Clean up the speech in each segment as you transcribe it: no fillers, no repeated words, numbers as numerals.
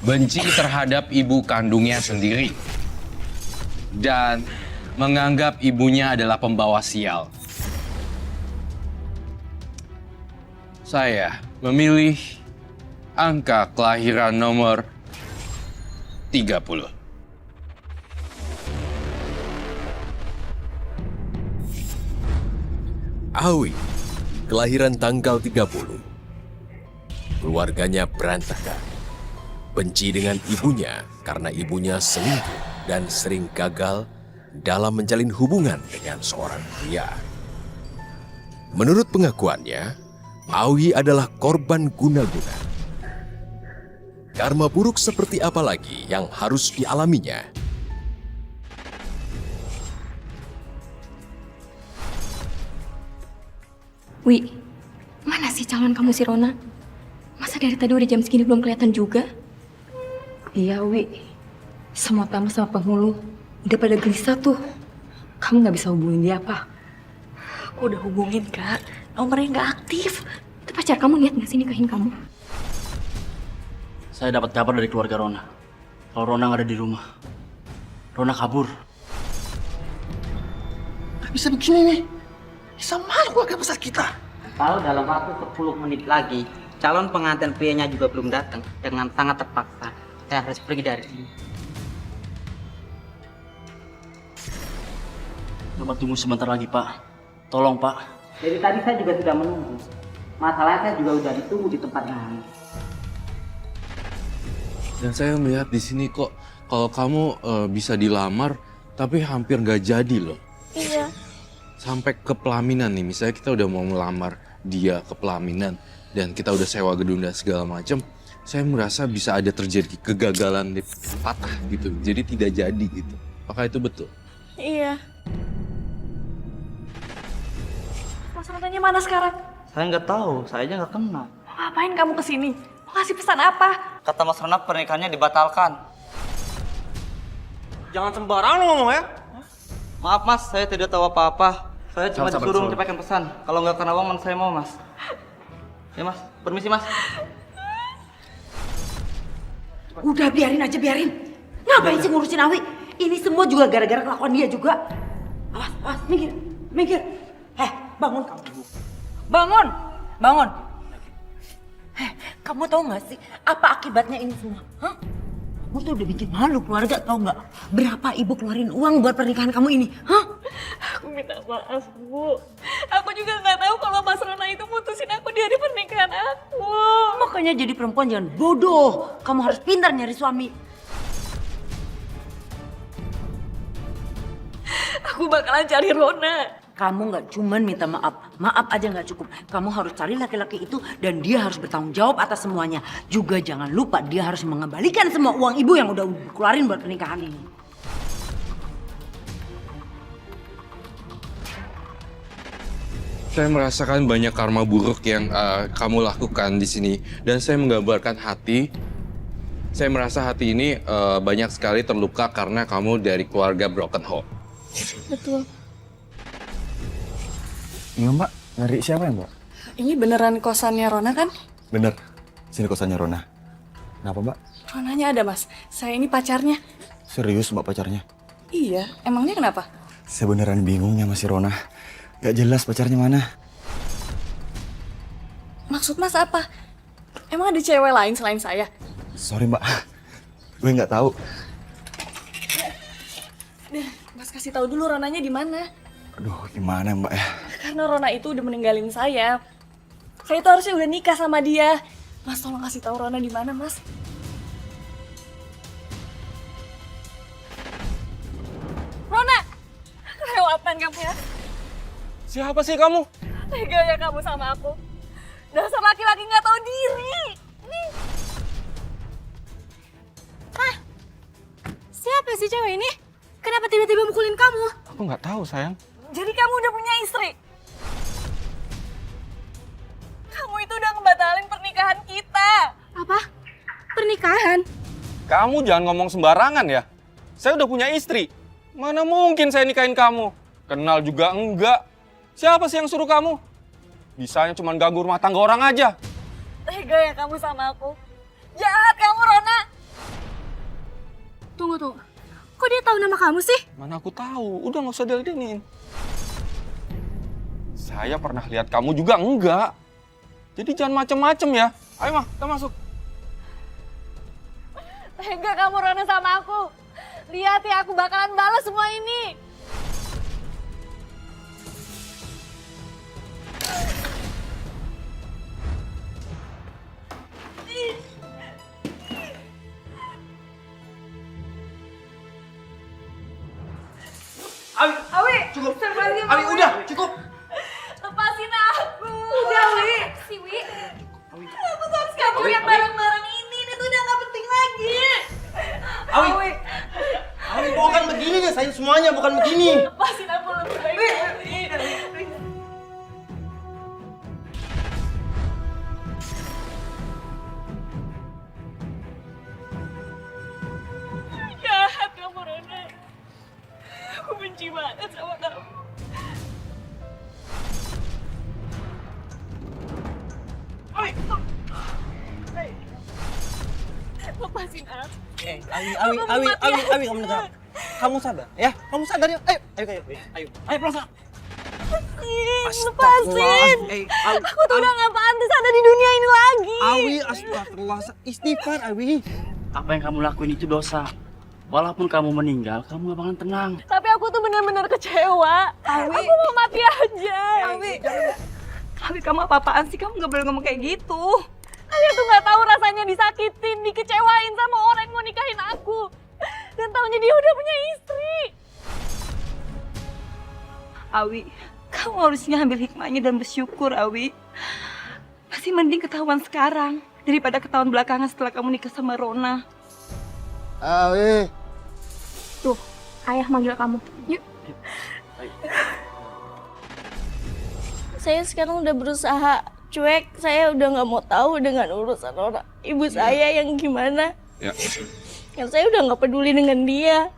Benci terhadap ibu kandungnya sendiri. Dan menganggap ibunya adalah pembawa sial. Saya memilih angka kelahiran nomor 30. Awi, kelahiran tanggal 30. Keluarganya berantakan. Benci dengan ibunya karena ibunya selingkuh dan sering gagal dalam menjalin hubungan dengan seorang pria. Menurut pengakuannya, Awi adalah korban guna-guna. Karma buruk seperti apa lagi yang harus dialaminya? Wi, mana sih calon kamu si Rona? Masa dari tadi udah jam segini belum kelihatan juga? Iya, Wi. Semua tamu sama penghulu udah pada gelisah tuh. Kamu nggak bisa hubungin dia apa? Aku udah hubungin, Kak. Nomornya nggak aktif. Itu pacar kamu niat nggak sih nikahin kamu? Saya dapat kabar dari keluarga Rona. Kalau Rona nggak ada di rumah. Rona kabur. Gak bisa begini nih. Bisa malu keluarga besar kita. Kalau dalam waktu 10 menit lagi, calon pengantin prianya juga belum datang, dengan sangat terpaksa, saya harus pergi dari sini. Coba tunggu sebentar lagi, Pak. Tolong, Pak. Dari tadi saya juga sudah menunggu. Masalahnya saya juga sudah ditunggu di tempat ini. Dan saya melihat di sini kok kalau kamu bisa dilamar tapi hampir nggak jadi loh. Iya. Sampai ke pelaminan nih, misalnya kita udah mau melamar dia ke pelaminan dan kita udah sewa gedung dan segala macam, saya merasa bisa ada terjadi kegagalan patah gitu, jadi tidak jadi gitu. Apakah itu betul? Iya. Mas Ronanya mana sekarang? Saya nggak tahu, saya aja nggak kenal. Mau ngapain kamu kesini? Mau ngasih pesan apa? Kata Mas Rona pernikahannya dibatalkan. Jangan sembarangan ngomong ya. Maaf Mas, saya tidak tahu apa-apa. Saya cuma disuruh menyampaikan pesan. Kalau nggak karena uang, saya mau Mas. Ya Mas, permisi Mas. Udah biarin aja, biarin. Ngapain sih ngurusin Awi? Ini semua juga gara-gara kelakuan dia juga. Awas, mikir. Bangun kamu. Bangun. Kamu tahu nggak sih apa akibatnya ini semua? Hah? Kamu tuh udah bikin malu keluarga, tahu nggak? Berapa ibu keluarin uang buat pernikahan kamu ini? Hah? Aku minta maaf, Bu. Aku juga nggak tahu kalau Mas Rona itu mutusin aku di hari pernikahan aku. Makanya jadi perempuan jangan bodoh. Kamu harus pintar nyari suami. Aku bakalan cari Rona. Kamu nggak cuman minta maaf aja nggak cukup. Kamu harus cari laki-laki itu dan dia harus bertanggung jawab atas semuanya. Juga jangan lupa dia harus mengembalikan semua uang ibu yang udah keluarin buat pernikahan ini. Saya merasakan banyak karma buruk yang kamu lakukan di sini, dan saya menggambarkan hati. Saya merasa hati ini banyak sekali terluka karena kamu dari keluarga broken home. Betul. Iya Mbak, nyari siapa ya Mbak? Ini beneran kosannya Rona kan? Bener, sini kosannya Rona. Kenapa Mbak? Ronanya ada, Mas. Saya ini pacarnya. Serius Mbak pacarnya? Iya, emangnya kenapa? Saya beneran bingung ya masih Rona. Gak jelas pacarnya mana. Maksud Mas apa? Emang ada cewek lain selain saya? Sorry Mbak, gue nggak tahu. Mas kasih tahu dulu Ronanya di mana. Aduh, gimana Mbak ya? Karena Rona itu udah meninggalin saya. Saya itu harusnya udah nikah sama dia. Mas tolong kasih tahu Rona di mana, Mas. Rona! Kelewatan kamu ya. Siapa sih kamu? Tega ya kamu sama aku. Dasar laki-laki nggak tahu diri. Nih. Siapa sih cewek ini? Kenapa tiba-tiba mukulin kamu? Aku nggak tahu sayang. Jadi kamu udah punya istri? Kamu itu udah ngebatalin pernikahan kita. Apa? Pernikahan? Kamu jangan ngomong sembarangan ya. Saya udah punya istri. Mana mungkin saya nikahin kamu? Kenal juga enggak. Siapa sih yang suruh kamu? Bisanya cuma ganggu rumah tangga orang aja. Tega ya kamu sama aku. Jahat kamu, Rona. Tunggu. Kok dia tahu nama kamu sih? Mana aku tahu, udah nggak usah diladenin. Saya pernah lihat kamu juga enggak. Jadi jangan macem-macem ya. Ayo mah, kita masuk. Tega kamu, Rona, sama aku. Lihat ya, aku bakalan balas semua ini. Awi, cukup. Awi, udah, cukup. Lepasin aku. Udah, Wi. Si Wi. Aku tuh harus kabur yang barang-barang ini. Ini tuh udah gak penting lagi. Awi, bukan begini ya, saya semuanya bukan begini. Lepasin aku lebih baik. Jahat kamu, Rona. Aku benci banget sama kamu. Lepasin aku. Awi, kamu dengar. Kamu sadar, ya? Kamu sadar ya? Ayo, pelan. Lepasin. Aku tuh udah gak pantas ada di dunia ini lagi. Awi, astagfirullah, istighfar, Awi. Apa yang kamu lakuin itu dosa. Walaupun kamu meninggal, kamu gak bakalan tenang. Tapi aku tuh benar-benar kecewa. Aku mau mati aja. Awi, kamu apa-apaan sih? Kamu gak boleh ngomong kayak gitu. Saya tuh nggak tahu rasanya disakitin, dikecewain sama orang yang mau nikahin aku. Dan taunya dia udah punya istri. Awi, kamu harusnya ambil hikmahnya dan bersyukur, Awi. Masih mending ketahuan sekarang daripada ketahuan belakangan setelah kamu nikah sama Rona. Awi. Tuh, ayah manggil kamu. Yuk. Saya sekarang udah berusaha cuek, saya udah nggak mau tahu dengan urusan orang ibu saya yang gimana. Ya. Yang saya udah nggak peduli dengan dia.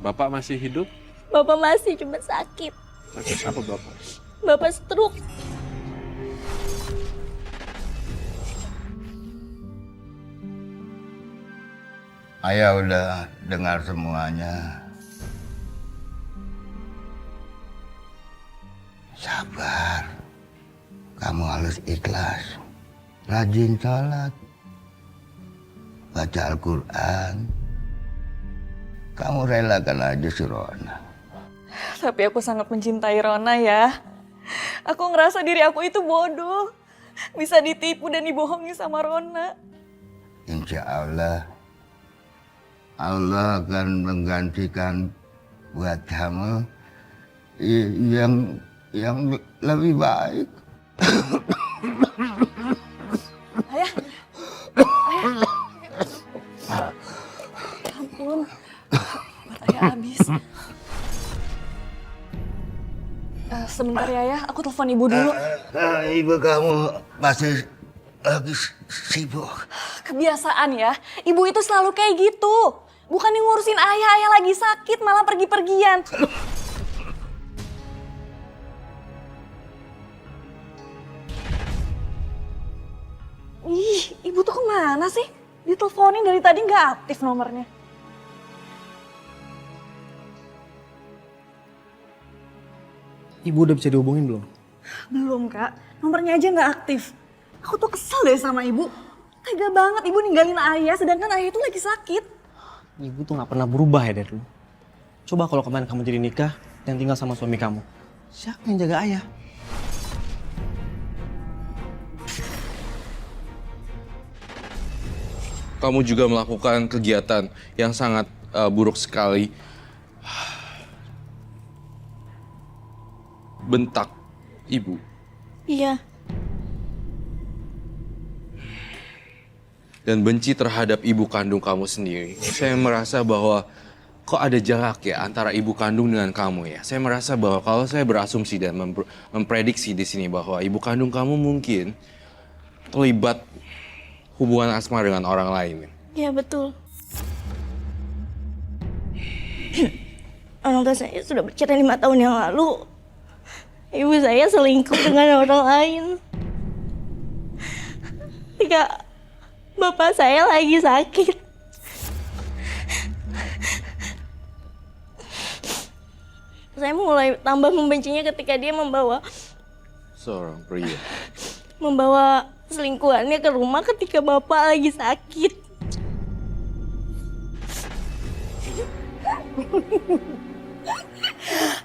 Bapak masih hidup? Bapak masih cuma sakit. Sakit apa Bapak? Bapak stroke. Ayah udah dengar semuanya. Sabar. Kamu harus ikhlas. Rajin sholat. Baca Al-Quran. Kamu relakan aja si Rona. Tapi aku sangat mencintai Rona ya. Aku ngerasa diri aku itu bodoh. Bisa ditipu dan dibohongi sama Rona. Insya Allah. Allah akan menggantikan buat kamu yang lebih baik. Ayah. Ampun. Obat ayah habis. Sebentar ya, Ayah. Aku telepon ibu dulu. Ibu kamu masih lagi sibuk. Kebiasaan ya. Ibu itu selalu kayak gitu. Bukan yang ngurusin ayah lagi sakit, malah pergi-pergian. Ih, ibu tuh kemana sih? Diteleponin dari tadi nggak aktif nomornya. Ibu udah bisa dihubungin belum? Belum, Kak. Nomornya aja nggak aktif. Aku tuh kesel deh sama ibu. Tega banget ibu ninggalin ayah, sedangkan ayah itu lagi sakit. Ibu tuh gak pernah berubah ya dari dulu. Coba kalau kemarin kamu jadi nikah dan tinggal sama suami kamu. Siapa yang jaga ayah? Kamu juga melakukan kegiatan yang sangat buruk sekali. Bentak ibu. Iya. Dan benci terhadap ibu kandung kamu sendiri. Saya merasa bahwa kok ada jarak ya antara ibu kandung dengan kamu ya. Saya merasa bahwa kalau saya berasumsi dan memprediksi di sini bahwa ibu kandung kamu mungkin terlibat hubungan asmara dengan orang lain. Iya, betul. Orang tua saya sudah bercerai 5 tahun yang lalu. Ibu saya selingkuh dengan orang lain. ketika bapak saya lagi sakit. Saya mulai tambah membencinya ketika dia membawa Seorang pria. selingkuhannya ke rumah ketika bapak lagi sakit.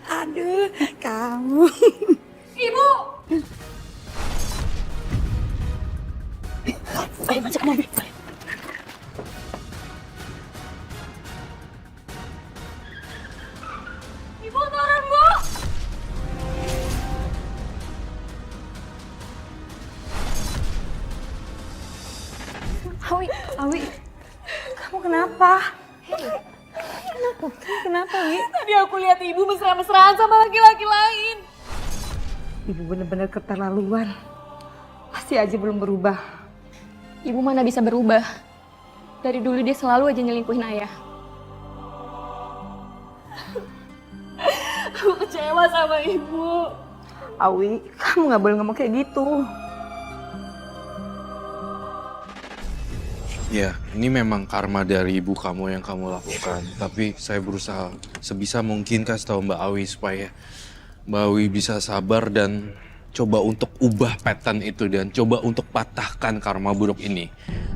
Aduh, kamu. Ibu! Ayo masuk ke mobil. Ibu turun, Bu! Awi, kamu kenapa? Kenapa, Wi? Tadi aku lihat ibu mesra-mesraan sama laki-laki lain. Ibu benar-benar keterlaluan. Masih aja belum berubah. Ibu mana bisa berubah? Dari dulu dia selalu aja nyelingkuhin ayah. Aku kecewa sama ibu. Awi, kamu nggak boleh ngomong kayak gitu. Ya, ini memang karma dari ibu kamu yang kamu lakukan. Tapi saya berusaha sebisa mungkin kasih tahu Mbak Awi supaya Mbak Awi bisa sabar dan coba untuk ubah pattern itu dan coba untuk patahkan karma buruk ini.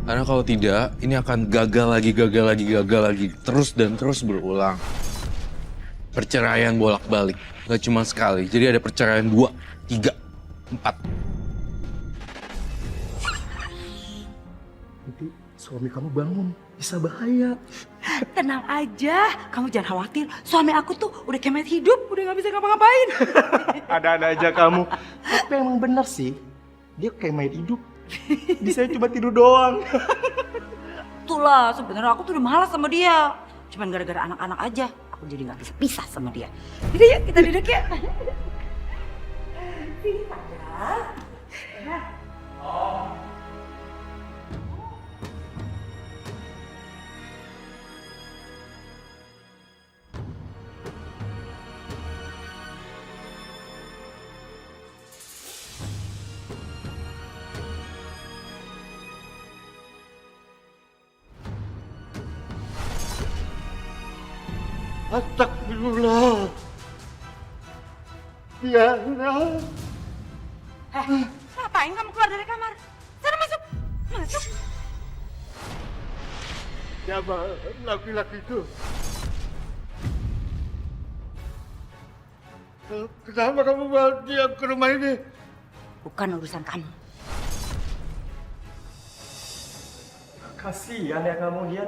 Karena kalau tidak, ini akan gagal lagi, terus dan terus berulang. Perceraian bolak-balik, gak cuma sekali. Jadi ada perceraian 2, 3, 4. Suami kamu bangun, bisa bahaya. Tenang aja, kamu jangan khawatir. Suami aku tuh udah kemet hidup, udah nggak bisa ngapa-ngapain. Ada-ada aja kamu. Tapi emang bener sih, dia kayak main hidup. Bisa cuma tidur doang. Itulah, sebenarnya aku tuh udah malas sama dia. Cuman gara-gara anak-anak aja, aku jadi nggak bisa pisah sama dia. Jadi yuk kita duduk ya. Sini Sandra. Astagfirullah. Diana. Ngapain kamu keluar dari kamar? Sana masuk. Masuk. Siapa laki-laki itu? Kenapa kamu bawa dia ke rumah ini? Bukan urusan kamu. Kasihan ya kamu, Dian.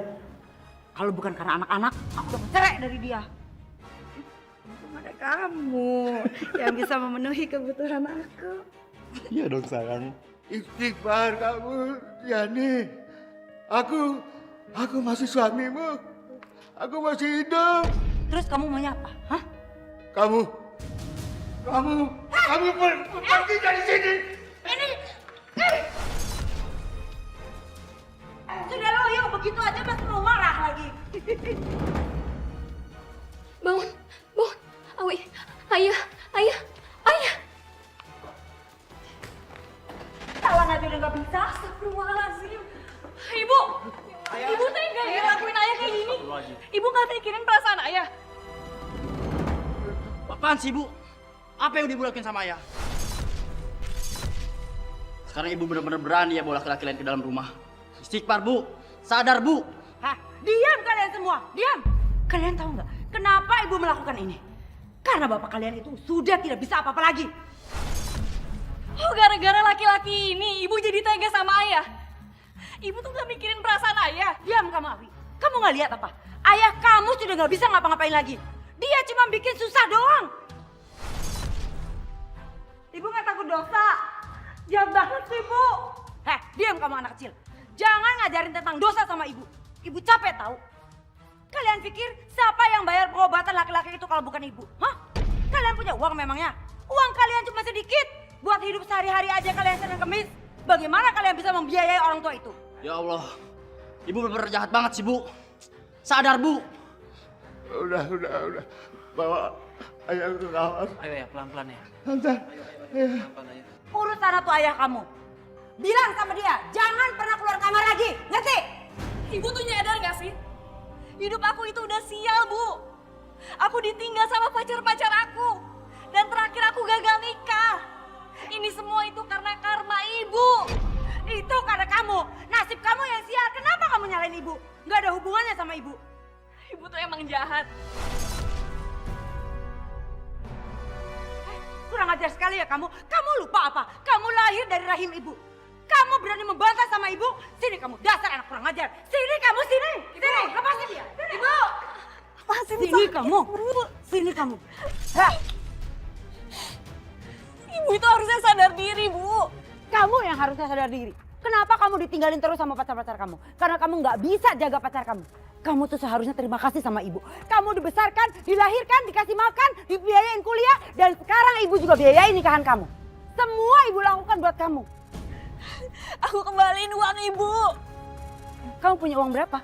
Kalau bukan karena anak-anak, aku udah cerai dari dia. Untung ada kamu yang bisa memenuhi kebutuhan aku. Iya dong sayang. Istighfar kamu, Yani. Aku masih suamimu. Aku masih hidup. Terus kamu maunya apa? Hah? Kamu pergi dari sini. Ini. Sudah loyo, begitu aja masih mau marah lagi. Bangun, Awi, ayah. Tawan aja udah gak bisa. Astagfirullahaladzim. Ibu tega ya lakuin ayah kayak gini. Ibu gak mikirin perasaan ayah. Apaan sih, Bu? Apa yang udah Ibu lakuin sama ayah? Sekarang Ibu benar-benar berani ya bawa laki-laki lain ke dalam rumah. Istighfar, Bu. Sadar, Bu. Hah? Diam kalian semua, diam. Kalian tahu nggak kenapa ibu melakukan ini? Karena bapak kalian itu sudah tidak bisa apa-apa lagi. Oh, gara-gara laki-laki ini ibu jadi tega sama ayah. Ibu tuh gak mikirin perasaan ayah. Diam kamu, Awi. Kamu nggak lihat apa? Ayah kamu sudah nggak bisa ngapa-ngapain lagi. Dia cuma bikin susah doang. Ibu nggak takut dosa? Jahat banget sih, Bu. Heh, diam kamu anak kecil. Jangan ngajarin tentang dosa sama ibu. Ibu capek tahu. Kalian pikir siapa yang bayar pengobatan laki-laki itu kalau bukan ibu? Hah? Kalian punya uang memangnya? Uang kalian cuma sedikit. Buat hidup sehari-hari aja kalian senang kemis. Bagaimana kalian bisa membiayai orang tua itu? Ya Allah. Ibu benar-benar jahat banget sih, Bu. Sadar, Bu. Udah. Bawa ayah ke kamar. Ayo ya, pelan-pelan ya. Tante. Urus anak tuh ayah kamu. Bilang sama dia, jangan pernah keluar kamar lagi. Ngerti? Ibu tuh nyadar gak sih? Hidup aku itu udah sial, Bu. Aku ditinggal sama pacar-pacar aku. Dan terakhir aku gagal nikah. Ini semua itu karena karma ibu. Itu karena kamu. Nasib kamu yang sial. Kenapa kamu nyalain ibu? Nggak ada hubungannya sama ibu. Ibu tuh emang jahat. Kurang ajar sekali ya kamu. Kamu lupa apa? Kamu lahir dari rahim ibu. Kamu berani membantah sama ibu? Sini kamu, dasar anak kurang ajar. Sini kamu, sini. Sini, lepasin dia. Ibu. Lepasin Sini kamu. Sini kamu. Hah. Ibu itu harusnya sadar diri, Bu. Kamu yang harusnya sadar diri. Kenapa kamu ditinggalin terus sama pacar-pacar kamu? Karena kamu nggak bisa jaga pacar kamu. Kamu tuh seharusnya terima kasih sama ibu. Kamu dibesarkan, dilahirkan, dikasih makan, dibiayain kuliah, dan sekarang ibu juga biayain nikahan kamu. Semua ibu lakukan buat kamu. Aku kembaliin uang ibu. Kamu punya uang berapa?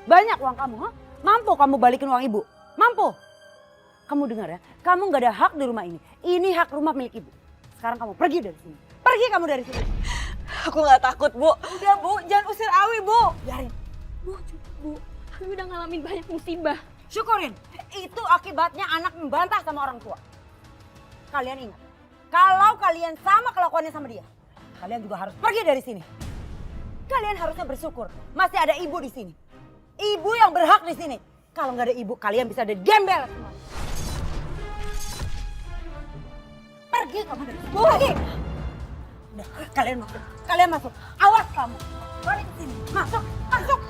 Banyak uang kamu, ha? Mampu kamu balikin uang ibu? Mampu? Kamu dengar ya, kamu nggak ada hak di rumah ini. Ini hak rumah milik ibu. Sekarang kamu pergi dari sini. Pergi kamu dari sini. Aku nggak takut, Bu. Udah Bu, jangan usir Awi Bu. Biarin. Bu, Awi udah ngalamin banyak musibah. Syukurin, itu akibatnya anak membantah sama orang tua. Kalian ingat, kalau kalian sama kelakuannya sama dia, kalian juga harus pergi dari sini. Kalian harusnya bersyukur, masih ada ibu di sini. Ibu yang berhak di sini. Kalau nggak ada ibu, kalian bisa ada gembel semua. Pergi kamu dari sini. Pergi. Udah, kalian masuk. Kalian masuk. Awas kamu. Balik ke sini. Masuk, masuk.